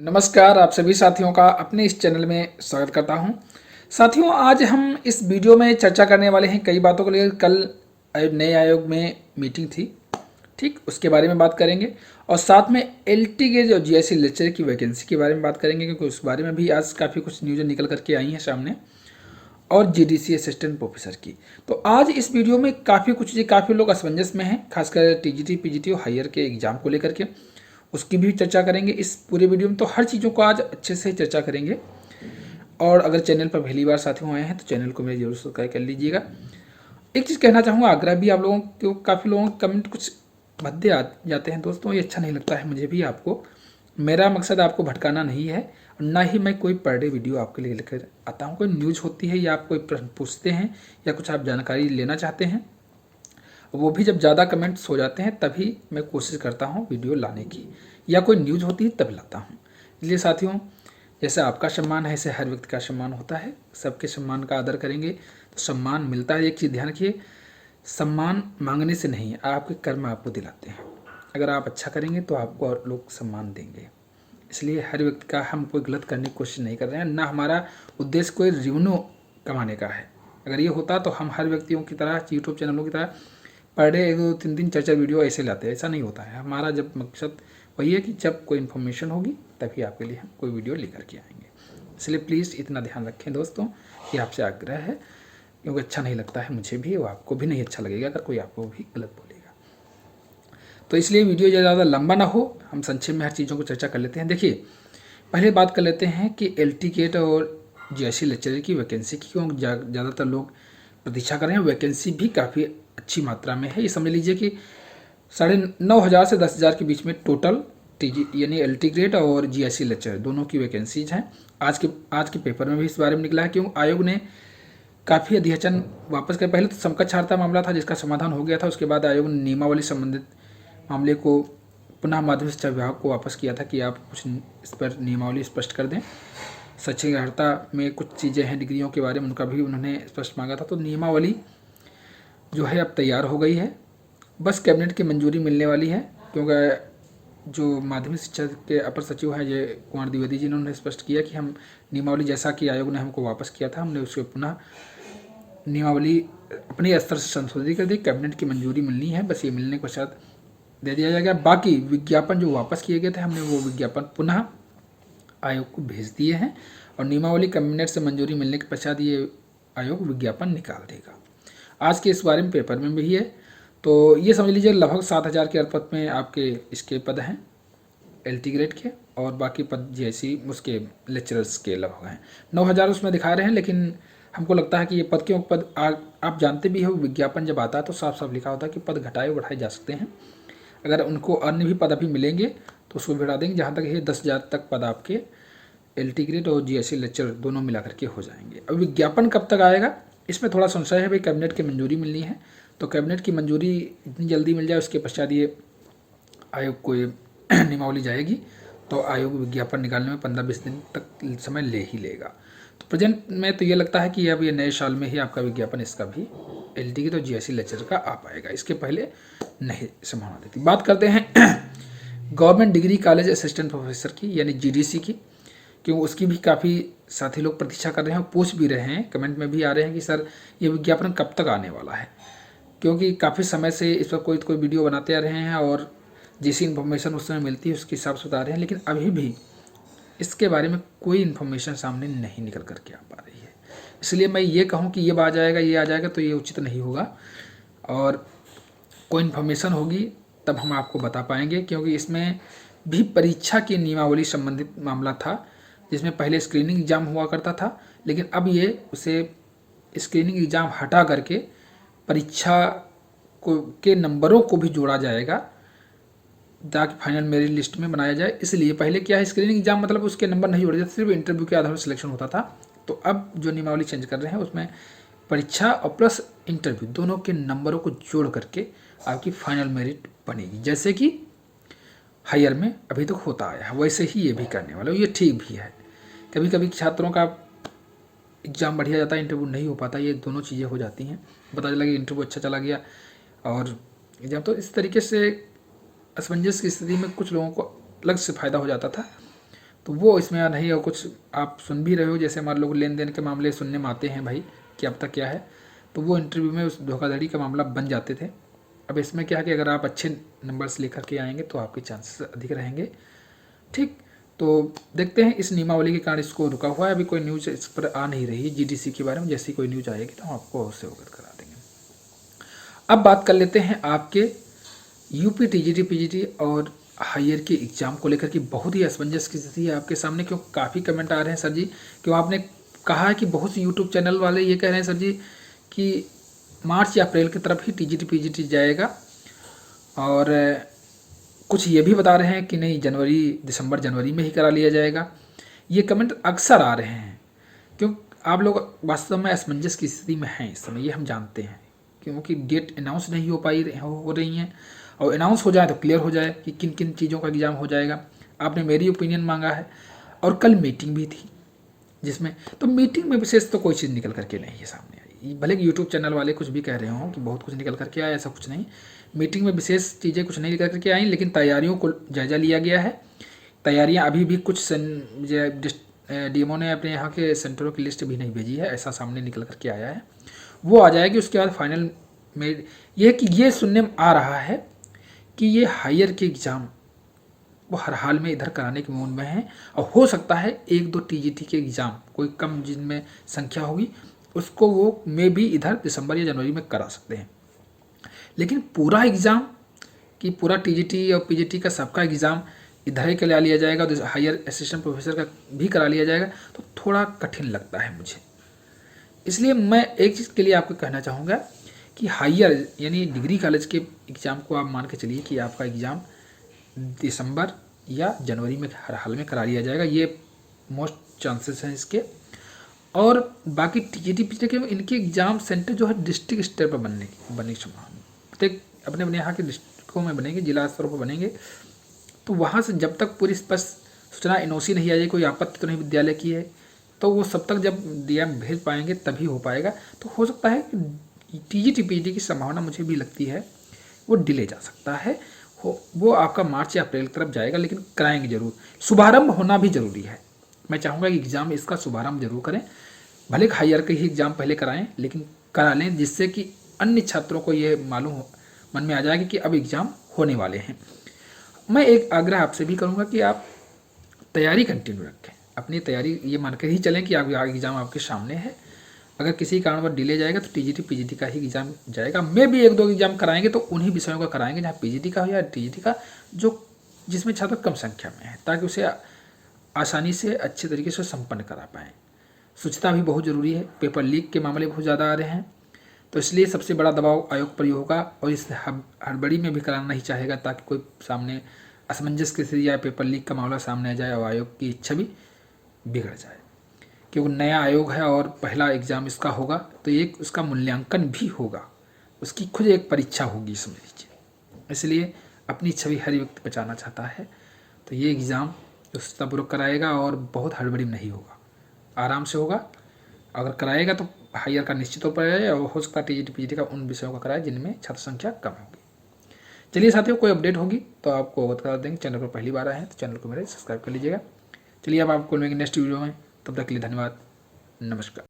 नमस्कार, आप सभी साथियों का अपने इस चैनल में स्वागत करता हूं। साथियों, आज हम इस वीडियो में चर्चा करने वाले हैं कई बातों को लेकर। कल नए आयोग में मीटिंग थी, ठीक, उसके बारे में बात करेंगे और साथ में एलटी के जो जीएससी लेक्चर की वैकेंसी के बारे में बात करेंगे, क्योंकि उस बारे में भी आज काफ़ी कुछ न्यूज़ निकल करके आई हैं सामने, और जीडीसी असिस्टेंट प्रोफेसर की। तो आज इस वीडियो में काफ़ी कुछ चीज़ें, काफ़ी लोग असमंजस में हैं, खासकर टीजीटी पीजीटी और हायर के एग्जाम को लेकर के, उसकी भी चर्चा करेंगे इस पूरे वीडियो में। तो हर चीज़ों को आज अच्छे से चर्चा करेंगे। और अगर चैनल पर पहली बार साथियों आए हैं तो चैनल को मेरे जरूर सब्सक्राइब कर लीजिएगा। एक चीज़ कहना चाहूँगा, आग्रह भी आप लोगों को, काफ़ी लोगों के कमेंट कुछ भद्दे आ जाते हैं दोस्तों, ये अच्छा नहीं लगता है मुझे भी। आपको, मेरा मकसद आपको भटकाना नहीं है, और ना ही मैं कोई पर डे वीडियो आपके लिए लेकर आता हूँ। कोई न्यूज़ होती है या आप कोई प्रश्न पूछते हैं या कुछ आप जानकारी लेना चाहते हैं, वो भी जब ज़्यादा कमेंट्स हो जाते हैं तभी मैं कोशिश करता हूँ वीडियो लाने की, या कोई न्यूज़ होती है तब लाता हूँ। इसलिए साथियों, जैसे आपका सम्मान है ऐसे हर व्यक्ति का सम्मान होता है, सबके सम्मान का आदर करेंगे तो सम्मान मिलता है। एक चीज़ ध्यान रखिए, सम्मान मांगने से नहीं, आपके कर्म आपको दिलाते हैं। अगर आप अच्छा करेंगे तो आपको और लोग सम्मान देंगे। इसलिए हर व्यक्ति का, हम कोई गलत करने की कोशिश नहीं कर रहे हैं, ना हमारा उद्देश्य कोई रेवेन्यू कमाने का है। अगर ये होता तो हम हर व्यक्तियों की तरह, यूट्यूब चैनलों की तरह पर डे 1-2-3 चार वीडियो ऐसे लाते हैं। ऐसा नहीं होता है। हमारा जब मकसद वही है कि जब कोई इन्फॉर्मेशन होगी तभी आपके लिए हम कोई वीडियो लेकर के आएंगे। इसलिए प्लीज़ इतना ध्यान रखें दोस्तों, कि आपसे आग्रह है, क्योंकि अच्छा नहीं लगता है मुझे भी, और आपको भी नहीं अच्छा लगेगा अगर कोई आपको भी गलत बोलेगा। तो इसलिए वीडियो ज़्यादा लंबा ना हो, हम संक्षेप में हर चीज़ों को चर्चा कर लेते हैं। देखिए, पहले बात कर लेते हैं कि एलटी गेट और जीएससी लेक्चरर की वैकेंसी की, क्यों ज़्यादातर लोग प्रतीक्षा कर रहे हैं। वैकेंसी भी काफ़ी अच्छी मात्रा में है। ये समझ लीजिए कि 9,500 से 10,000 के बीच में टोटल टीजी यानी एलटी ग्रेड और जीएससी लेक्चर दोनों की वैकेंसीज हैं। आज के पेपर में भी इस बारे में निकला है, क्यों आयोग ने काफ़ी अध्ययन वापस कर, पहले तो समकक्षार्हता मामला था जिसका समाधान हो गया था, उसके बाद आयोग ने नियमावली संबंधित मामले को पुनः माध्यमिक शिक्षा विभाग को वापस किया था कि आप कुछ इस पर नियमावली स्पष्ट कर दें। शैक्षणिक अर्हता में कुछ चीज़ें हैं डिग्रियों के बारे में, उनका भी उन्होंने स्पष्ट मांगा था। तो नियमावली जो है अब तैयार हो गई है, बस कैबिनेट की मंजूरी मिलने वाली है, क्योंकि जो माध्यमिक शिक्षा के अपर सचिव हैं ये कुमार द्विवेदी जी ने उन्होंने स्पष्ट किया कि हम नियमावली, जैसा कि आयोग ने हमको वापस किया था, हमने उसके पुनः नियमावली अपने स्तर से संशोधित कर दी। कैबिनेट की मंजूरी मिलनी है, बस ये मिलने के पश्चात दे दिया जाएगा। बाकी विज्ञापन जो वापस किए गए थे, हमने वो विज्ञापन पुनः आयोग को भेज दिए हैं, और नियमावली कैबिनेट से मंजूरी मिलने के पश्चात ये आयोग विज्ञापन निकाल देगा। आज के इस बारे में पेपर में भी है। तो ये समझ लीजिए लगभग 7,000 के अरपत में आपके इसके पद हैं एलटी ग्रेड के, और बाकी पद जीएससी उसके लेक्चरर्स के लगभग हैं। 9,000 उसमें दिखा रहे हैं, लेकिन हमको लगता है कि ये पद, क्यों पद आप जानते भी हो, विज्ञापन जब आता है तो साफ साफ लिखा होता है कि पद घटाए बढ़ाए जा सकते हैं। अगर उनको अन्य भी पद अभी मिलेंगे तो उसको बढ़ा देंगे। जहाँ तक ये 10,000 तक पद आपके एलटी ग्रेड और जीएससी लेक्चर दोनों मिला करके हो जाएंगे। अब विज्ञापन कब तक आएगा, इसमें थोड़ा संशय है। भाई, कैबिनेट की मंजूरी मिलनी है, तो कैबिनेट की मंजूरी इतनी जल्दी मिल जाए, उसके पश्चात ये आयोग को नियमावली जाएगी, तो आयोग विज्ञापन निकालने में 15-20 दिन तक समय ले ही लेगा। तो प्रेजेंट में तो ये लगता है कि अब ये नए साल में ही आपका विज्ञापन इसका भी एलटी की तो जीएससी लेक्चर का आ पाएगा, इसके पहले नहीं संभावना देती। बात करते हैं government degree college assistant professor की, यानी जीडीसी की, क्यों उसकी भी काफ़ी साथी लोग प्रतीक्षा कर रहे हैं, पूछ भी रहे हैं, कमेंट में भी आ रहे हैं कि सर ये विज्ञापन कब तक आने वाला है, क्योंकि काफ़ी समय से इस पर कोई वीडियो बनाते आ रहे हैं, और जैसी इन्फॉर्मेशन उस समय मिलती है उसके हिसाब से बता रहे हैं, लेकिन अभी भी इसके बारे में कोई इन्फॉर्मेशन सामने नहीं निकल करके आ पा रही है। इसलिए मैं ये कहूँ कि ये आ जाएगा, ये आ जाएगा, तो ये उचित नहीं होगा, और कोई इन्फॉर्मेशन होगी तब हम आपको बता पाएंगे, क्योंकि इसमें भी परीक्षा की नियमावली संबंधित मामला था, जिसमें पहले स्क्रीनिंग एग्जाम हुआ करता था, लेकिन अब ये उसे स्क्रीनिंग एग्जाम हटा करके परीक्षा को के नंबरों को भी जोड़ा जाएगा, ताकि फाइनल मेरिट लिस्ट में बनाया जाए। इसलिए पहले क्या है, स्क्रीनिंग एग्जाम मतलब उसके नंबर नहीं जोड़े जाते, सिर्फ इंटरव्यू के आधार पर सिलेक्शन होता था। तो अब जो नियमावली चेंज कर रहे हैं उसमें परीक्षा और प्लस इंटरव्यू दोनों के नंबरों को जोड़ करके आपकी फाइनल मेरिट बनेगी, जैसे कि हायर में अभी तक होता आया है, वैसे ही ये भी करने वाला है। ये ठीक भी है। कभी कभी छात्रों का एग्ज़ाम बढ़िया जाता है, इंटरव्यू नहीं हो पाता, ये दोनों चीज़ें हो जाती हैं। पता चला कि इंटरव्यू अच्छा चला गया और एग्ज़ाम, तो इस तरीके से असमंजस की स्थिति में कुछ लोगों को अलग से फ़ायदा हो जाता था। तो वो इसमें नहीं, और कुछ आप सुन भी रहे हो, जैसे हमारे लोग लेन देन के मामले सुनने में आते हैं भाई कि अब तक क्या है, तो वो इंटरव्यू में उस धोखाधड़ी का मामला बन जाते थे। अब इसमें क्या है कि अगर आप अच्छे नंबर्स लेकर के आएंगे तो आपके चांसेस अधिक रहेंगे। ठीक, तो देखते हैं, इस नियमावली के कारण इसको रुका हुआ है, अभी कोई न्यूज़ इस पर आ नहीं रही है जीडीसी के बारे में। जैसी कोई न्यूज़ आएगी तो हम आपको उससे अवगत करा देंगे। अब बात कर लेते हैं आपके यूपी टीजीटी पीजीटी और हायर के एग्जाम को लेकर कि बहुत ही असमंजस की स्थिति है आपके सामने। क्यों काफ़ी कमेंट आ रहे हैं सर जी, क्यों आपने कहा है कि बहुत से यूट्यूब चैनल वाले ये कह रहे हैं सर जी कि मार्च या अप्रैल की तरफ ही टीजीटी पीजीटी जाएगा, और कुछ ये भी बता रहे हैं कि नहीं दिसंबर जनवरी में ही करा लिया जाएगा। ये कमेंट अक्सर आ रहे हैं, क्यों आप लोग वास्तव में असमंजस की स्थिति में हैं इस समय, ये हम जानते हैं, क्योंकि डेट अनाउंस नहीं हो रही हैं, और अनाउंस हो जाए तो क्लियर हो जाए कि किन किन चीज़ों का एग्ज़ाम हो जाएगा। आपने मेरी ओपिनियन मांगा है, और कल मीटिंग भी थी जिसमें, तो मीटिंग में विशेष तो कोई चीज़ निकल करके नहीं है सामने आई। भले कि यूट्यूब चैनल वाले कुछ भी कह रहे हों कि बहुत कुछ निकल करके आया, ऐसा कुछ नहीं। मीटिंग में विशेष चीज़ें कुछ नहीं निकल करके आई, लेकिन तैयारियों को जायज़ा लिया गया है। तैयारियां अभी भी कुछ डीएमओ ने अपने यहाँ के सेंटरों की लिस्ट भी नहीं भेजी है, ऐसा सामने निकल करके आया है। वो आ जाएगी, उसके बाद फाइनल में यह कि ये सुनने में आ रहा है कि ये हायर के एग्ज़ाम वो हर हाल में इधर कराने के मूड में है, और हो सकता है 1-2 टीजीटी के एग्ज़ाम कोई कम जिनमें संख्या होगी उसको वो में भी इधर दिसंबर या जनवरी में करा सकते हैं। लेकिन पूरा एग्ज़ाम कि पूरा टीजीटी और पीजीटी का सबका एग्ज़ाम इधर ही करा लिया जाएगा, तो हायर असिस्टेंट प्रोफेसर का भी करा लिया जाएगा, तो थोड़ा कठिन लगता है मुझे। इसलिए मैं एक चीज़ के लिए आपको कहना चाहूँगा कि हायर यानी डिग्री कॉलेज के एग्ज़ाम को आप मान के चलिए कि आपका एग्ज़ाम दिसंबर या जनवरी में हर हाल में करा लिया जाएगा, ये मोस्ट चांसेस हैं इसके। और बाकी टीजीटी पीजीटी के इनके एग्ज़ाम सेंटर जो है डिस्ट्रिक्ट स्तर पर बनने की संभावना, प्रत्येक अपने अपने यहाँ के डिस्ट्रिक्टों में बनेंगे, जिला स्तर पर बनेंगे। तो वहाँ से जब तक पूरी स्पष्ट सूचना एनओसी नहीं आ जाए, कोई आपत्ति तो नहीं विद्यालय की है, तो वो सब तक जब डीएम भेज पाएंगे तभी हो पाएगा। तो हो सकता है कि टीजीटी पीजीटी की संभावना मुझे भी लगती है वो डिले जा सकता है, वो आपका मार्च या अप्रैल की तरफ जाएगा, लेकिन कराएंगे जरूर। शुभारंभ होना भी ज़रूरी है, मैं चाहूँगा कि एग्ज़ाम इसका शुभारंभ जरूर करें, भले हायर के ही एग्ज़ाम पहले कराएं, लेकिन करा लें, जिससे कि अन्य छात्रों को ये मालूम हो, मन में आ जाएगा कि अब एग्ज़ाम होने वाले हैं। मैं एक आग्रह आपसे भी करूँगा कि आप तैयारी कंटिन्यू रखें, अपनी तैयारी ये मानकर ही चलें कि आप एग्ज़ाम आपके सामने है। अगर किसी कारण पर डिले जाएगा तो टीजीटी पीजीटी का ही एग्ज़ाम जाएगा। मैं भी 1-2 एग्ज़ाम कराएंगे तो उन्हीं विषयों का कराएंगे जहाँ पीजीटी का हो या टीजीटी का, जिसमें छात्र कम संख्या में है, ताकि उसे आसानी से अच्छे तरीके से संपन्न करा पाएँ। स्वच्छता भी बहुत ज़रूरी है, पेपर लीक के मामले बहुत ज़्यादा आ रहे हैं, तो इसलिए सबसे बड़ा दबाव आयोग पर ही होगा, और इस हड़बड़ी में भी कराना नहीं चाहेगा ताकि कोई सामने असमंजस की स्थिति या पेपर लीक का मामला सामने आ जाए और आयोग की इच्छा भी बिगड़ जाए। क्योंकि नया आयोग है और पहला एग्ज़ाम इसका होगा, तो एक उसका मूल्यांकन भी होगा, उसकी खुद एक परीक्षा होगी, समझ लीजिए। इसलिए अपनी छवि हर व्यक्ति बचाना चाहता है, तो ये एग्ज़ाम सुचारूपूर्वक कराएगा और बहुत हड़बड़ी में नहीं होगा, आराम से होगा। अगर कराएगा तो हायर का निश्चित तौर पर है, और हो सकता है टीजीटी पीजीटी का उन विषयों का कराए जिनमें छात्र संख्या कम होगी। चलिए साथियों, कोई अपडेट होगी तो आपको अवगत करा देंगे। चैनल पर पहली बार आए हैं तो चैनल को मेरे सब्सक्राइब कर लीजिएगा। चलिए अब आपको मिलेंगे नेक्स्ट वीडियो में, तब तक के लिए धन्यवाद, नमस्कार।